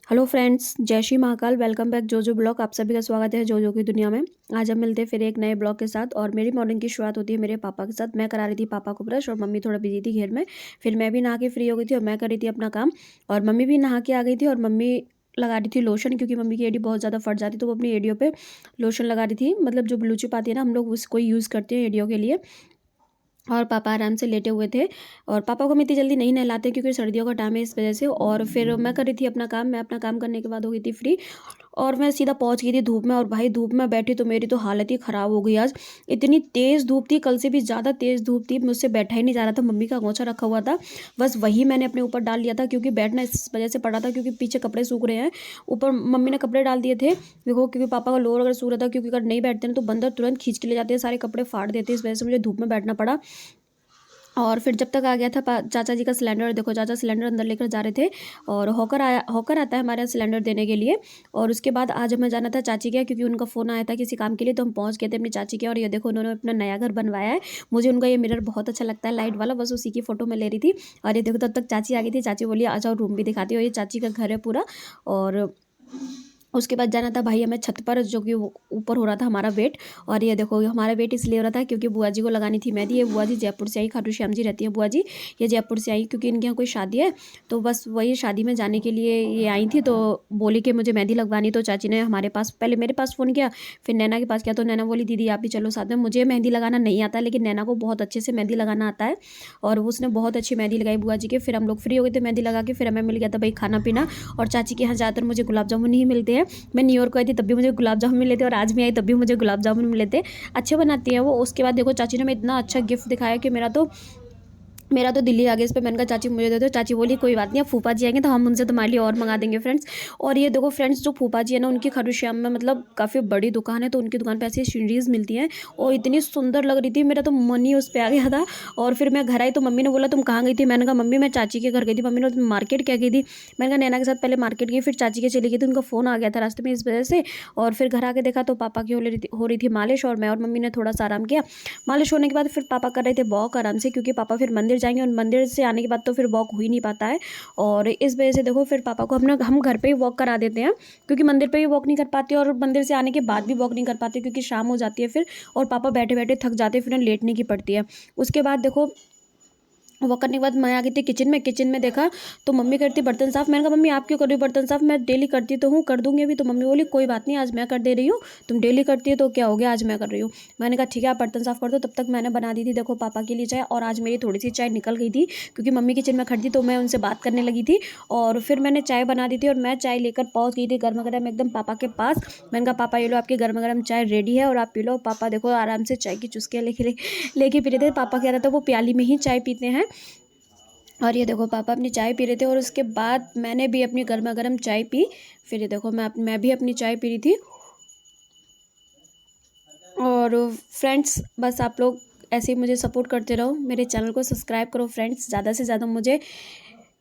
Hello friends, जय Shri Mahakal. Welcome back जो blog. आप सभी का स्वागत है जो की दुनिया में। आज हम मिलते हैं फिर एक नए ब्लॉग के साथ। और मेरी मॉर्निंग की शुरुआत होती है मेरे पापा के साथ। मैं करा रही थी पापा को ब्रश और मम्मी थोड़ा बिजी थी घर में। फिर मैं भी नहा के फ्री हो गई थी और मैं कर रही थी अपना काम। और मम्मी भी नहा के आ गई थी और मम्मी लगा रही थी लोशन, क्योंकि मम्मी की एड़ी बहुत ज़्यादा फट जाती, तो वो अपनी एड़ियों पे लोशन लगा रही थी। मतलब जो ब्लू चिप आती है ना, हम लोग उसको यूज़ करते हैं एड़ियों के लिए। और पापा आराम से लेटे हुए थे। और पापा को हम इतनी जल्दी नहीं नहलाते क्योंकि सर्दियों का टाइम है, इस वजह से। और फिर मैं कर रही थी अपना काम। मैं अपना काम करने के बाद हो गई थी फ्री। और मैं सीधा पहुंच गई थी धूप में। और भाई धूप में बैठी तो मेरी तो हालत ही ख़राब हो गई आज। इतनी तेज़ धूप थी, कल से भी ज़्यादा तेज़ धूप थी। मुझसे बैठा ही नहीं जा रहा था। मम्मी का गोंछा रखा हुआ था, बस वही मैंने अपने ऊपर डाल लिया था, क्योंकि बैठना इस वजह से पड़ा था क्योंकि पीछे कपड़े सूख रहे हैं। ऊपर मम्मी ने कपड़े डाल दिए थे, देखो, क्योंकि पापा का लोअर अगर सूख रहा था, क्योंकि अगर नहीं बैठते ना तो बंदर तुरंत खींच के ले जाते हैं, सारे कपड़े फाड़ देते हैं। इस वजह से मुझे धूप में बैठना पड़ा। और फिर जब तक आ गया था चाचा जी का सिलेंडर, देखो चाचा सिलेंडर अंदर लेकर जा रहे थे। और हॉकर आता है हमारे यहाँ सिलेंडर देने के लिए। और उसके बाद आज हमें जाना था चाची के यहाँ, क्योंकि उनका फ़ोन आया था किसी काम के लिए, तो हम पहुँच गए थे अपनी चाची के। और ये देखो उन्होंने अपना नया घर बनवाया है। मुझे उनका ये मिरर बहुत अच्छा लगता है, लाइट वाला, बस उसी की फ़ोटो मैं ले रही थी। और ये देखो तब तक चाची आ गई थी। चाची बोली आ जाओ, रूम भी दिखाती हो, ये चाची का घर है पूरा। और उसके बाद जाना था भाई हमें छत पर, जो कि ऊपर हो रहा था हमारा वेट। और ये देखो हमारा वेट इसलिए हो रहा था क्योंकि बुआ जी को लगानी थी मेहंदी। ये बुआ जी जयपुर से आई, खाटू श्याम जी रहती हैं बुआ जी, ये जयपुर से आई क्योंकि इनके यहाँ कोई शादी है। तो बस वही शादी में जाने के लिए ये आई थी, तो बोली कि मुझे मेहंदी लगवानी। तो चाची ने हमारे पास पहले मेरे पास फ़ोन किया, फिर नैना के पास किया। तो नैना बोली दीदी आप भी चलो साथ में। मुझे मेहंदी लगाना नहीं आता, लेकिन नैना को बहुत अच्छे से मेहंदी लगाना आता है। और उसने बहुत अच्छी मेहंदी लगाई बुआ जी के। फिर हम लोग फ्री हो गए थे मेहंदी लगा के। फिर हमें मिल गया था भाई खाना पीना। और चाची के यहाँ ज़्यादातर मुझे गुलाब जामुन ही मिलते हैं। मैं न्यूयॉर्क को आई थी तब भी मुझे गुलाब जामुन मिले थे, और आज भी आई तब भी मुझे गुलाब जामुन मिले थे। अच्छे बनाती हैं वो। उसके बाद देखो चाची ने हमें इतना अच्छा गिफ्ट दिखाया कि मेरा तो दिल्ली आ गया इस पे। मैंने कहा चाची मुझे दे दो। चाची बोली कोई बात नहीं, अब फूफा जी आएंगे तो हम उनसे तुम्हारे लिए और मंगा देंगे फ्रेंड्स। और ये देखो फ्रेंड्स, जो फूफा जी है ना, उनकी खाटू श्याम में मतलब काफ़ी बड़ी दुकान है, तो उनकी दुकान पे ऐसी सीनरीज मिलती हैं और इतनी सुंदर लग रही थी, मेरा तो मन ही उस पर आ गया था। और फिर मैं घर आई तो मम्मी ने बोला तुम कहाँ गई थी। मैंने कहा मम्मी मैं चाची के घर गई थी। मम्मी ने तुम मार्केट क्या गई थी। मैंने कहा नैना के साथ पहले मार्केट गई, फिर चाची के चली गई थी, उनका फ़ोन आ गया था रास्ते में, इस वजह से। और फिर घर आके देखा तो पापा की हो रही थी मालिश, और मैं और मम्मी ने थोड़ा सा आराम किया। मालिश होने के बाद फिर पापा कर रहे थे वॉक आराम से, क्योंकि पापा फिर मंदिर जाएंगे और मंदिर से आने के बाद तो फिर वॉक हो ही नहीं पाता है। और इस वजह से देखो फिर पापा को हम घर पे ही वॉक करा देते हैं, क्योंकि मंदिर पे भी वॉक नहीं कर पाते और मंदिर से आने के बाद भी वॉक नहीं कर पाते, क्योंकि शाम हो जाती है फिर। और पापा बैठे बैठे थक जाते हैं, फिर उन्हें लेटने की पड़ती है। उसके बाद देखो वॉक करने के बाद मैं आ गई थी किचन में देखा तो मम्मी करती बर्तन साफ़। मैंने कहा मम्मी आप क्यों कर रही हो बर्तन साफ़। मैं डेली करती तो हूँ, कर दूंगी अभी। तो मम्मी बोली कोई बात नहीं, आज मैं कर दे रही हूँ, तुम डेली करती है तो क्या हो गया, आज मैं कर रही हूँ। मैंने कहा ठीक है आप बर्तन साफ़ कर दो। तब तक मैंने बना दी थी देखो पापा के लिए चाय। और आज मेरी थोड़ी सी चाय निकल गई थी, क्योंकि मम्मी किचन में खड़ी थी तो मैं उनसे बात करने लगी थी। और फिर मैंने चाय बना दी थी और मैं चाय लेकर पहुँच गई थी गर्मा गर्म एकदम पापा के पास। मैंने कहा पापा ये लो आपकी गर्मा गर्म चाय रेडी है और आप पी लो। पापा देखो आराम से चाय की चुस्कियाँ लेके पी रहे थे। पापा कह रहा था वो प्याली में ही चाय पीते हैं। और ये देखो पापा अपनी चाय पी रहे थे और उसके बाद मैंने भी अपनी गर्मा गर्म चाय पी। फिर ये देखो मैं भी अपनी चाय पी रही थी। और फ्रेंड्स बस आप लोग ऐसे ही मुझे सपोर्ट करते रहो, मेरे चैनल को सब्सक्राइब करो फ्रेंड्स, ज़्यादा से ज़्यादा मुझे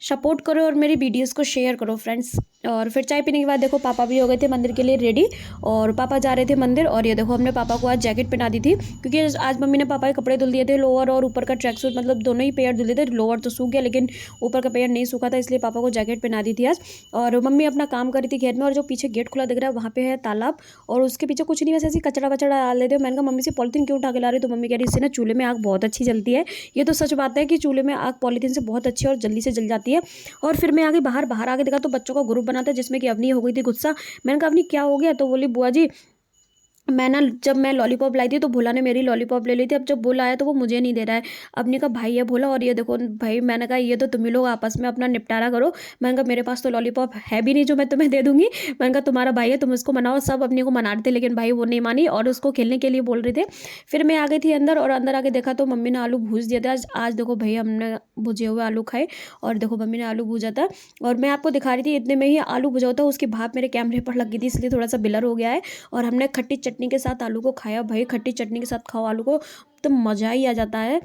सपोर्ट करो और मेरी वीडियोस को शेयर करो फ्रेंड्स। और फिर चाय पीने के बाद देखो पापा भी हो गए थे मंदिर के लिए रेडी, और पापा जा रहे थे मंदिर। और ये देखो हमने पापा को आज जैकेट पहना दी थी, क्योंकि आज मम्मी ने पापा के कपड़े धुल दिए थे, लोअर और ऊपर का ट्रैक सूट, मतलब दोनों ही पेयर धुल दिए थे। लोअर तो सूख गया लेकिन ऊपर का पेयर नहीं सूखा था, इसलिए पापा को जैकेट पहना दी थी आज। और मम्मी अपना काम कर रही थी खेत में, और जो पीछे गेट खुला दिख रहा है वहाँ पे है तालाब, और उसके पीछे कुछ नहीं, वैसे ऐसे कचरा वचड़ा डाल देते हो। मैंने कहा मम्मी से पॉलीथीन क्यों उठा के ला रही, तो मम्मी कह रही इससे ना चूल्हे में आग बहुत अच्छी जलती है। ये तो सच बात है कि चूल्हे में आग पॉलीथीन से बहुत अच्छी और जल्दी से जल जाती है। और फिर मैं आगे बाहर आके देखा तो बच्चों का ग्रुप बना था, जिसमें कि अवनी हो गई थी गुस्सा। मैंने कहा अवनी क्या हो गया, तो बोली बुआ जी मैं ना जब मैं लॉलीपॉप लाई थी तो भोला ने मेरी लॉलीपॉप ले ली थी, अब जब भोला आया तो वो मुझे नहीं दे रहा है। अपने का भाई है भोला, और ये देखो भाई, मैंने कहा ये तो तुम ही लोग आपस में अपना निपटारा करो। मैंने कहा मेरे पास तो लॉलीपॉप है भी नहीं जो मैं तुम्हें दे दूंगी। मैंने कहा तुम्हारा भाई है तुम उसको मनाओ। सब अपने को मना रहे थे लेकिन भाई वो नहीं मानी और उसको खेलने के लिए बोल रहे थे। फिर मैं आ गई थी अंदर, और अंदर आके देखा तो मम्मी ने आलू भूज दिया था। आज देखो भाई हमने भुजे हुए आलू खाए, और देखो मम्मी ने आलू भूजा था। और मैं आपको दिखा रही थी इतने में ही आलू भुजा होता, उसकी भाप मेरे कैमरे पर लग गई थी, इसलिए थोड़ा सा बिलर हो गया है। और हमने खट्टी चटनी के साथ आलू को खाया। भाई खट्टी चटनी के साथ खाओ आलू को तो मज़ा ही आ जाता है।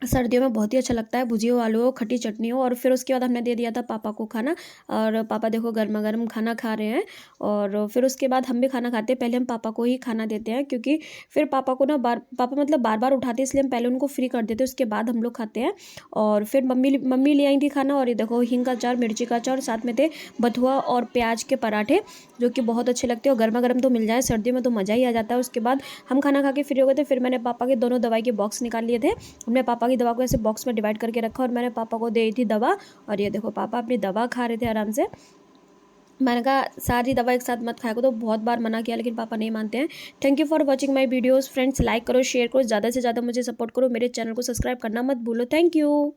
सर्दियों में बहुत ही अच्छा लगता है, भुजिया हो, आलू हो, खट्टी चटनी हो। और फिर उसके बाद हमने दे दिया था पापा को खाना, और पापा देखो गर्मा-गर्म खाना खा रहे हैं। और फिर उसके बाद हम भी खाना खाते हैं। पहले हम पापा को ही खाना देते हैं, क्योंकि फिर पापा को ना पापा मतलब बार-बार उठाते हैं, इसलिए हम पहले उनको फ्री कर देते हैं, उसके बाद हम लोग खाते हैं। और फिर मम्मी ले आई थी खाना, और ये देखो हींग का अचार, मिर्ची का अचार, और साथ में थे बथुआ और प्याज के पराठे, जो कि बहुत अच्छे लगते हैं। और गर्मा-गर्म तो मिल जाए सर्दियों में तो मज़ा ही आ जाता है। उसके बाद हम खाना खा के फ्री हो गए थे। फिर मैंने पापा के दोनों दवाई के बॉक्स निकाल लिए थे। हमने पापा की दवा को ऐसे बॉक्स में डिवाइड करके रखा, और मैंने पापा को दी थी दवा। और ये देखो पापा अपनी दवा खा रहे थे आराम से। मैंने कहा सारी दवा एक साथ मत खाया को, तो बहुत बार मना किया, लेकिन पापा नहीं मानते हैं। Thank you for watching my videos friends. Like करो, शेयर करो, ज़्यादा से ज़्यादा मुझे सपोर्ट करो, मेरे चैनल को सब्सक्राइब करना मत भूलो। Thank you.